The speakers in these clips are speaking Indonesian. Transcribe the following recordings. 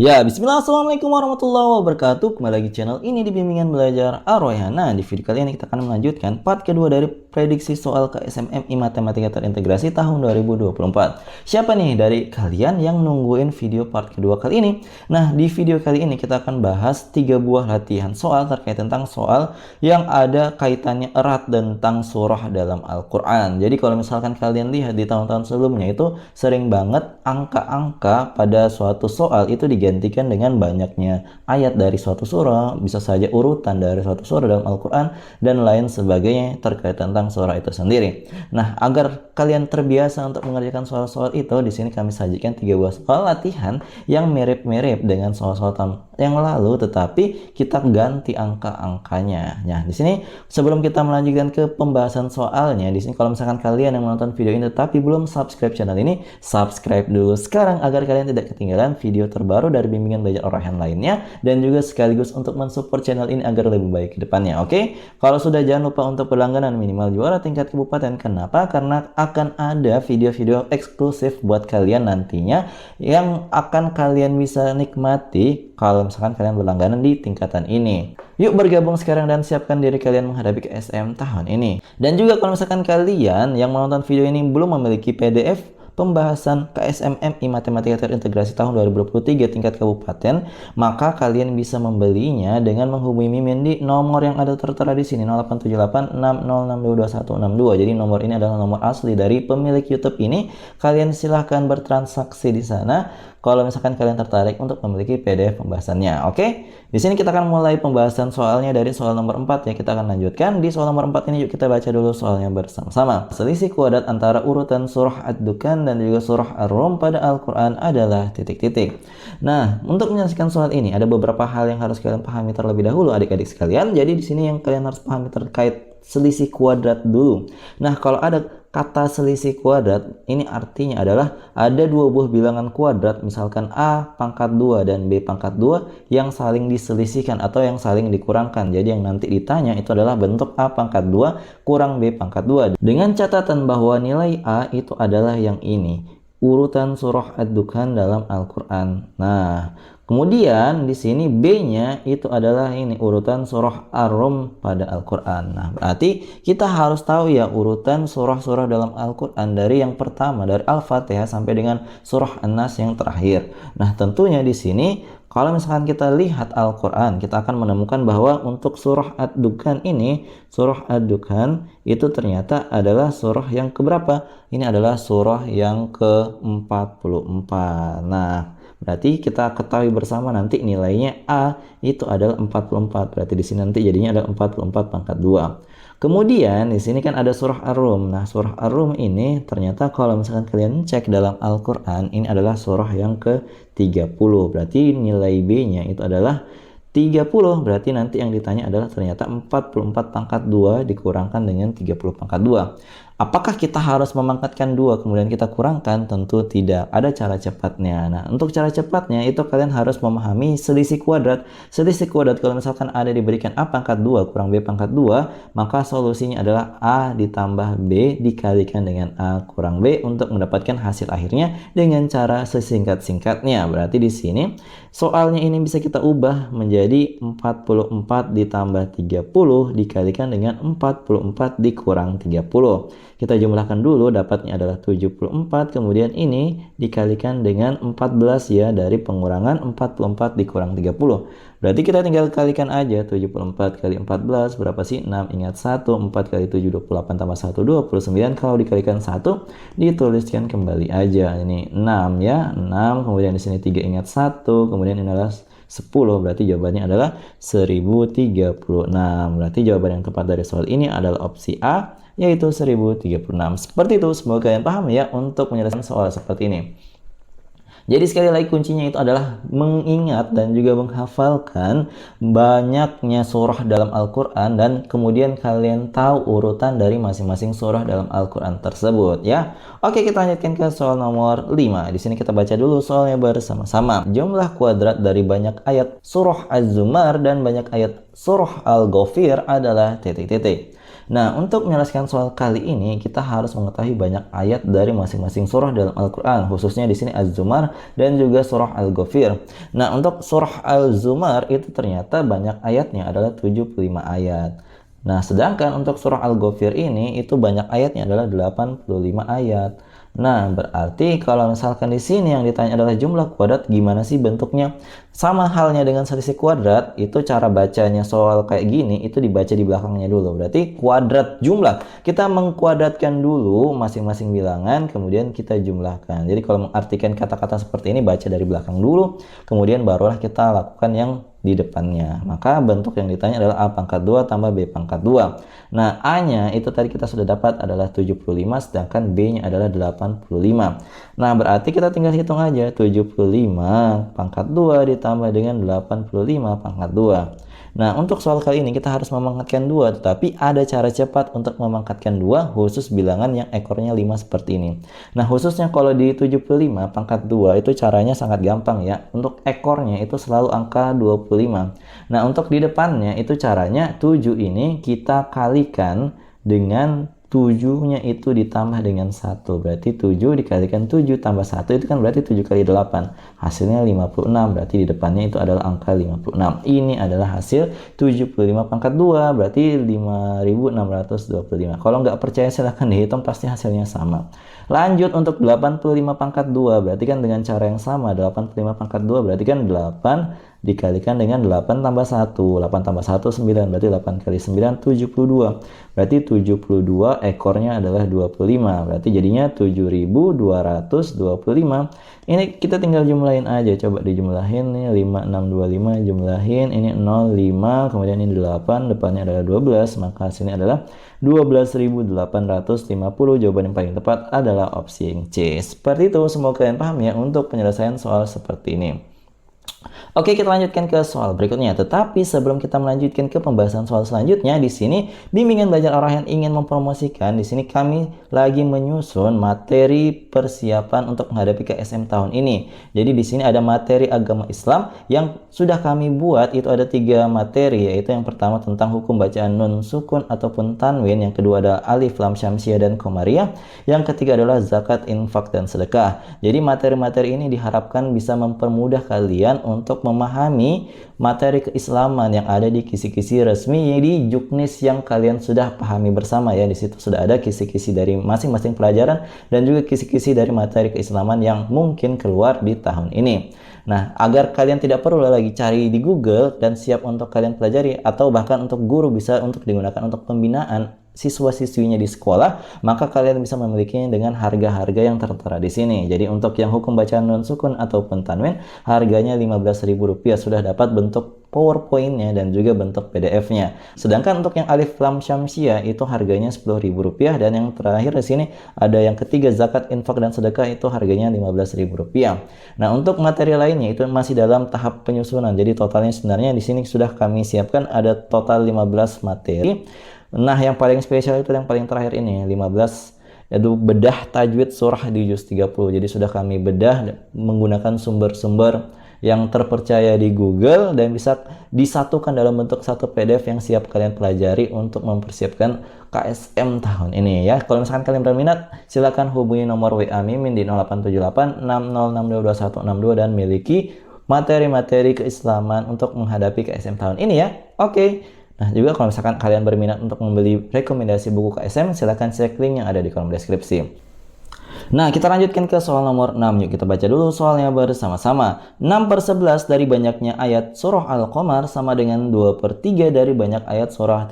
Ya, bismillah, assalamualaikum warahmatullahi wabarakatuh. Kembali lagi channel ini di Bimbingan Belajar Ar-Royhan. Nah, di video kali ini kita akan melanjutkan part kedua dari prediksi soal KSMMI Matematika Terintegrasi tahun 2024. Siapa nih dari kalian yang nungguin video part kedua kali ini? Nah, di video kali ini kita akan bahas 3 buah latihan soal terkait tentang soal yang ada kaitannya erat tentang surah dalam Al-Quran. Jadi kalau misalkan kalian lihat di tahun-tahun sebelumnya itu sering banget angka-angka pada suatu soal itu digantikan dengan banyaknya ayat dari suatu surah, bisa saja urutan dari suatu surah dalam Al-Quran, dan lain sebagainya terkait tentang surah itu sendiri. Nah, agar kalian terbiasa untuk mengerjakan soal-soal itu, di sini kami sajikan 3 buah soal latihan yang mirip-mirip dengan soal-soal yang lalu, tetapi kita ganti angka-angkanya. Nah, di sini sebelum kita melanjutkan ke pembahasan soalnya, di sini kalau misalkan kalian yang menonton video ini tetapi belum subscribe channel ini, subscribe dulu sekarang agar kalian tidak ketinggalan video terbaru dari Bimbingan Belajar Ar-Royhan lainnya, dan juga sekaligus untuk mensupport channel ini agar lebih baik ke depannya. Oke? Kalau sudah, jangan lupa untuk berlangganan minimal juara tingkat kabupaten. Kenapa? Karena akan ada video-video eksklusif buat kalian nantinya yang akan kalian bisa nikmati kalau misalkan kalian berlangganan di tingkatan ini. Yuk bergabung sekarang dan siapkan diri kalian menghadapi KSM tahun ini. Dan juga kalau misalkan kalian yang menonton video ini belum memiliki PDF pembahasan KSMMI Matematika Terintegrasi tahun 2023 tingkat kabupaten, maka kalian bisa membelinya dengan menghubungi Mimin di nomor yang ada tertera di sini, 087860622162. Jadi nomor ini adalah nomor asli dari pemilik YouTube ini. Kalian silahkan bertransaksi di sana kalau misalkan kalian tertarik untuk memiliki PDF pembahasannya. Oke? Di sini kita akan mulai pembahasan soalnya dari soal nomor 4 ya. Kita akan lanjutkan di soal nomor 4 ini. Yuk kita baca dulu soalnya bersama-sama. Selisih kuadrat antara urutan surah Ad-Dukhan dan juga surah Ar-Rum pada Al-Quran adalah titik-titik. Nah, untuk menyelesaikan soal ini ada beberapa hal yang harus kalian pahami terlebih dahulu adik-adik sekalian. Jadi di sini yang kalian harus pahami terkait selisih kuadrat dulu. Nah, kalau ada kata selisih kuadrat, ini artinya adalah ada 2 buah bilangan kuadrat, misalkan A pangkat 2 dan B pangkat 2 yang saling diselisihkan atau yang saling dikurangkan. Jadi yang nanti ditanya itu adalah bentuk A pangkat 2 kurang B pangkat 2. Dengan catatan bahwa nilai A itu adalah yang ini, urutan surah Ad-Dukhan dalam Al-Quran. Nah, kemudian di sini B-nya itu adalah ini urutan surah Ar-Rum pada Al-Quran. Nah, berarti kita harus tahu ya urutan surah-surah dalam Al-Quran dari yang pertama dari Al-Fatihah sampai dengan surah An-Nas yang terakhir. Nah, tentunya di sini kalau misalkan kita lihat Al-Quran, kita akan menemukan bahwa untuk surah Ad-Dukhan ini, surah Ad-Dukhan itu ternyata adalah surah yang keberapa? Ini adalah surah yang ke-44. Nah, berarti kita ketahui bersama nanti nilainya A itu adalah 44. Berarti di sini nanti jadinya ada 44 pangkat 2. Kemudian di sini kan ada surah Ar-Rum. Nah, surah Ar-Rum ini ternyata kalau misalkan kalian cek dalam Al-Quran, ini adalah surah yang ke-30. Berarti nilai B-nya itu adalah 30. Berarti nanti yang ditanya adalah ternyata 44 pangkat 2 dikurangkan dengan 30 pangkat 2. Apakah kita harus memangkatkan 2 kemudian kita kurangkan? Tentu tidak. Ada cara cepatnya. Nah, untuk cara cepatnya itu kalian harus memahami selisih kuadrat. Selisih kuadrat kalau misalkan ada diberikan A pangkat 2 kurang B pangkat 2, maka solusinya adalah A ditambah B dikalikan dengan A kurang B untuk mendapatkan hasil akhirnya dengan cara sesingkat-singkatnya. Berarti di sini soalnya ini bisa kita ubah menjadi 44 ditambah 30 dikalikan dengan 44 dikurang 30. Kita jumlahkan dulu, dapatnya adalah 74, kemudian ini dikalikan dengan 14 ya, dari pengurangan 44 dikurang 30. Berarti kita tinggal kalikan aja, 74 kali 14 berapa sih? 6, ingat 1, 4 kali 7, 28 tambah 1, 29. Kalau dikalikan 1, dituliskan kembali aja. Ini 6 ya, 6, kemudian di sini 3, ingat 1, kemudian ini adalah 10, berarti jawabannya adalah 1036. Berarti jawaban yang tepat dari soal ini adalah opsi A, yaitu 1036. Seperti itu, semoga kalian paham ya untuk menyelesaikan soal seperti ini. Jadi sekali lagi kuncinya itu adalah mengingat dan juga menghafalkan banyaknya surah dalam Al-Quran, dan kemudian kalian tahu urutan dari masing-masing surah dalam Al-Quran tersebut ya. Oke, kita lanjutkan ke soal nomor 5. Di sini kita baca dulu soalnya bersama-sama. Jumlah kuadrat dari banyak ayat surah Az-Zumar dan banyak ayat surah Al-Ghafir adalah titik-titik. Nah, untuk menyelesaikan soal kali ini, kita harus mengetahui banyak ayat dari masing-masing surah dalam Al-Quran, khususnya di sini Az-Zumar dan juga surah Al-Ghafir. Nah, untuk surah Al-Zumar itu ternyata banyak ayatnya, adalah 75 ayat. Nah, sedangkan untuk surah Al-Ghafir ini itu banyak ayatnya, adalah 85 ayat. Nah, berarti kalau misalkan di sini yang ditanya adalah jumlah kuadrat, gimana sih bentuknya? Sama halnya dengan selisih kuadrat, itu cara bacanya soal kayak gini, itu dibaca di belakangnya dulu. Berarti kuadrat jumlah. Kita mengkuadratkan dulu masing-masing bilangan, kemudian kita jumlahkan. Jadi kalau mengartikan kata-kata seperti ini, baca dari belakang dulu, kemudian barulah kita lakukan yang di depannya. Maka bentuk yang ditanya adalah A pangkat 2 tambah B pangkat 2. Nah, A-nya itu tadi kita sudah dapat adalah 75, sedangkan B-nya adalah 85. Nah, berarti kita tinggal hitung aja. 75 pangkat 2 ditambah dengan 85 pangkat 2. Nah, untuk soal kali ini kita harus memangkatkan 2, tetapi ada cara cepat untuk memangkatkan 2 khusus bilangan yang ekornya 5 seperti ini. Nah, khususnya kalau di 75 pangkat 2 itu caranya sangat gampang ya. Untuk ekornya itu selalu angka 25. Nah, untuk di depannya itu caranya 7 ini kita kalikan dengan 7-nya itu ditambah dengan 1. Berarti 7 dikalikan 7 tambah 1 itu kan berarti 7 kali 8. Hasilnya 56. Berarti di depannya itu adalah angka 56. Ini adalah hasil 75 pangkat 2. Berarti 5625. Kalau nggak percaya silahkan dihitung, pasti hasilnya sama. Lanjut untuk 85 pangkat 2. Berarti kan dengan cara yang sama. 85 pangkat 2 berarti kan 8 dikalikan dengan 8 tambah 1. 8 tambah 1, 9. Berarti 8 kali 9, 72. Berarti 72 ekornya adalah 25. Berarti jadinya 7225. Ini kita tinggal jumlahin aja. Coba dijumlahin nih. 5625 jumlahin. Ini 05. Kemudian ini 8. Depannya adalah 12. Maka hasilnya adalah 12.850. Jawaban yang paling tepat adalah opsi yang C. Seperti itu. Semoga kalian paham ya untuk penyelesaian soal seperti ini. Oke, kita lanjutkan ke soal berikutnya. Tetapi sebelum kita melanjutkan ke pembahasan soal selanjutnya, di sini bimbingan belajar arah yang ingin mempromosikan, di sini kami lagi menyusun materi persiapan untuk menghadapi KSM tahun ini. Jadi di sini ada materi agama Islam yang sudah kami buat, itu ada 3 materi, yaitu yang pertama tentang hukum bacaan nun sukun ataupun tanwin, yang kedua adalah alif lam syamsiah dan komariah, yang ketiga adalah zakat, infak dan sedekah. Jadi materi-materi ini diharapkan bisa mempermudah kalian untuk memahami materi keislaman yang ada di kisi-kisi resmi di Juknis yang kalian sudah pahami bersama ya. Di situ sudah ada kisi-kisi dari masing-masing pelajaran dan juga kisi-kisi dari materi keislaman yang mungkin keluar di tahun ini. Nah, agar kalian tidak perlu lagi cari di Google dan siap untuk kalian pelajari, atau bahkan untuk guru bisa untuk digunakan untuk pembinaan siswa-siswinya di sekolah, maka kalian bisa memilikinya dengan harga-harga yang tertera di sini. Jadi untuk yang hukum bacaan nun sukun ataupun tanwin, harganya Rp15.000, sudah dapat bentuk PowerPoint-nya dan juga bentuk PDF-nya. Sedangkan untuk yang alif lam syamsiah itu harganya Rp10.000, dan yang terakhir di sini ada yang ketiga zakat, infak dan sedekah, itu harganya Rp15.000. Nah, untuk materi lainnya itu masih dalam tahap penyusunan. Jadi totalnya sebenarnya di sini sudah kami siapkan ada total 15 materi. Nah, yang paling spesial itu yang paling terakhir ini, 15, yaitu bedah tajwid surah di juz 30. Jadi sudah kami bedah menggunakan sumber-sumber yang terpercaya di Google dan bisa disatukan dalam bentuk satu PDF yang siap kalian pelajari untuk mempersiapkan KSM tahun ini ya. Kalau misalkan kalian berminat, silakan hubungi nomor WA Mimin di 0878 60622162 dan miliki materi-materi keislaman untuk menghadapi KSM tahun ini ya. Oke. Nah, juga kalau misalkan kalian berminat untuk membeli rekomendasi buku KSM, silahkan cek link yang ada di kolom deskripsi. Nah, kita lanjutkan ke soal nomor 6. Yuk kita baca dulu soalnya bersama-sama. 6/11 dari banyaknya ayat surah Al-Qamar sama dengan 2/3 dari banyak ayat surah ...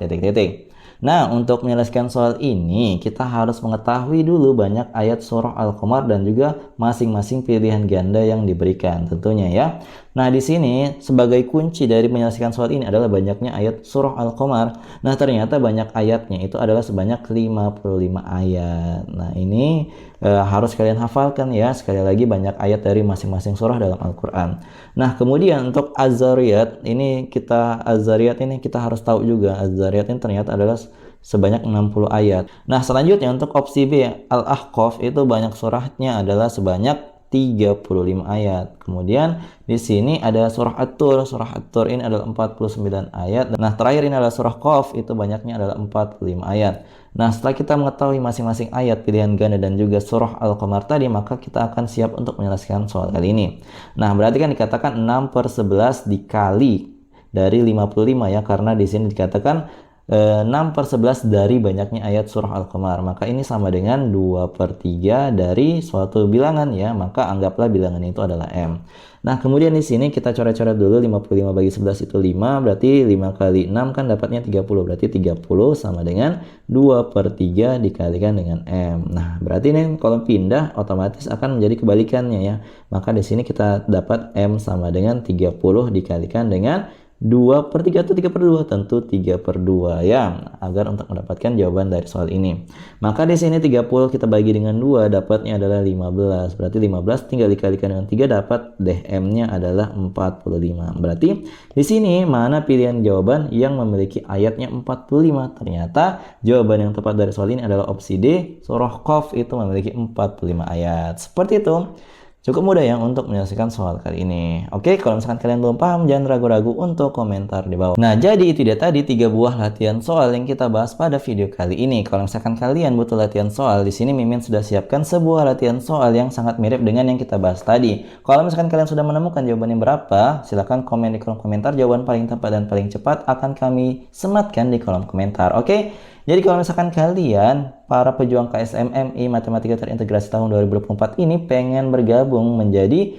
Nah, untuk menyelesaikan soal ini, kita harus mengetahui dulu banyak ayat surah Al-Qamar dan juga masing-masing pilihan ganda yang diberikan tentunya ya. Nah, di sini sebagai kunci dari menyelesaikan soal ini adalah banyaknya ayat surah Al-Qamar. Nah, ternyata banyak ayatnya itu adalah sebanyak 55 ayat. Nah, ini harus kalian hafalkan ya. Sekali lagi banyak ayat dari masing-masing surah dalam Al-Quran. Nah, kemudian untuk Az-Zariyat ini kita harus tahu juga. Az-Zariyat ini ternyata adalah sebanyak 60 ayat. Nah, selanjutnya untuk opsi B, Al-Ahqaf itu banyak surahnya adalah sebanyak 35 ayat. Kemudian di sini ada surah At-Tur. Surah At-Tur ini adalah 49 ayat. Nah, terakhir ini adalah surah Qaf, itu banyaknya adalah 45 ayat. Nah, setelah kita mengetahui masing-masing ayat pilihan ganda dan juga surah Al-Qamar tadi, maka kita akan siap untuk menyelesaikan soal kali ini. Nah, berarti kan dikatakan 6/11 dikali dari 55 ya, karena di sini dikatakan 6/11 dari banyaknya ayat surah Al-Qamar. Maka ini sama dengan 2/3 dari suatu bilangan ya, maka anggaplah bilangan itu adalah M. Nah, kemudian di sini kita coret-coret dulu. 55 bagi 11 itu 5, berarti 5 kali 6 kan dapatnya 30. Berarti 30 sama dengan 2/3 dikalikan dengan M. Nah, berarti ini kalau pindah otomatis akan menjadi kebalikannya ya. Maka di sini kita dapat M sama dengan 30 dikalikan dengan 2/3 atau 3/2, tentu 3/2 ya, agar untuk mendapatkan jawaban dari soal ini. Maka di sini 30 kita bagi dengan 2, dapatnya adalah 15. Berarti 15 tinggal dikalikan dengan 3, dapat DM-nya adalah 45. Berarti di sini mana pilihan jawaban yang memiliki ayatnya 45? Ternyata jawaban yang tepat dari soal ini adalah opsi D, surah Qaf itu memiliki 45 ayat. Seperti itu. Cukup mudah ya untuk menyelesaikan soal kali ini. Oke, kalau misalkan kalian belum paham, jangan ragu-ragu untuk komentar di bawah. Nah, jadi itu dia tadi 3 buah latihan soal yang kita bahas pada video kali ini. Kalau misalkan kalian butuh latihan soal, di sini Mimin sudah siapkan sebuah latihan soal yang sangat mirip dengan yang kita bahas tadi. Kalau misalkan kalian sudah menemukan jawabannya berapa, silahkan komen di kolom komentar. Jawaban paling tepat dan paling cepat akan kami sematkan di kolom komentar. Oke? Jadi kalau misalkan kalian, para pejuang KSMMI Matematika Terintegrasi tahun 2024 ini pengen bergabung menjadi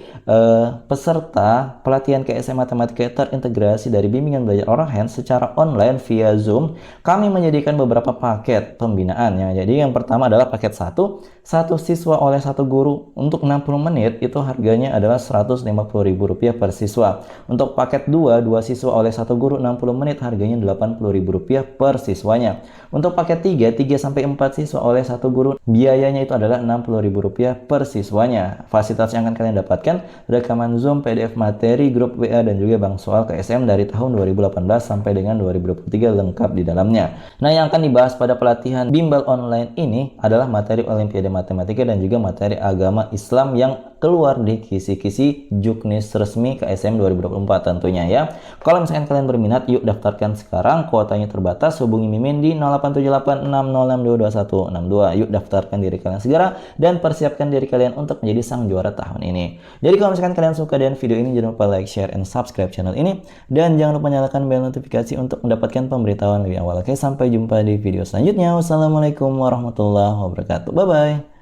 peserta pelatihan KSM Matematika Terintegrasi dari Bimbingan Belajar Orahan secara online via Zoom, kami menyediakan beberapa paket pembinaan ya. Jadi yang pertama adalah paket 1, satu siswa oleh satu guru untuk 60 menit itu harganya adalah Rp150.000 per siswa. Untuk paket 2, 2 siswa oleh satu guru 60 menit harganya Rp80.000 per siswanya. Untuk paket 3, 3-4 siswa oleh satu guru, biayanya itu adalah Rp60.000 per siswanya. Fasilitas yang akan kalian dapatkan, rekaman Zoom, PDF materi, grup WA, dan juga bank soal KSM dari tahun 2018 sampai dengan 2023 lengkap di dalamnya. Nah, yang akan dibahas pada pelatihan bimbel online ini adalah materi Olimpiade Matematika dan juga materi agama Islam yang keluar di kisi-kisi Juknis resmi KSM 2024 tentunya ya. Kalau misalkan kalian berminat, yuk daftarkan sekarang. Kuotanya terbatas, hubungi Mimin di 087860622162. Yuk daftarkan diri kalian segera dan persiapkan diri kalian untuk menjadi sang juara tahun ini. Jadi kalau misalkan kalian suka dengan video ini, jangan lupa like, share, and subscribe channel ini. Dan jangan lupa nyalakan bel notifikasi untuk mendapatkan pemberitahuan lebih awal. Oke, sampai jumpa di video selanjutnya. Wassalamualaikum warahmatullahi wabarakatuh. Bye-bye.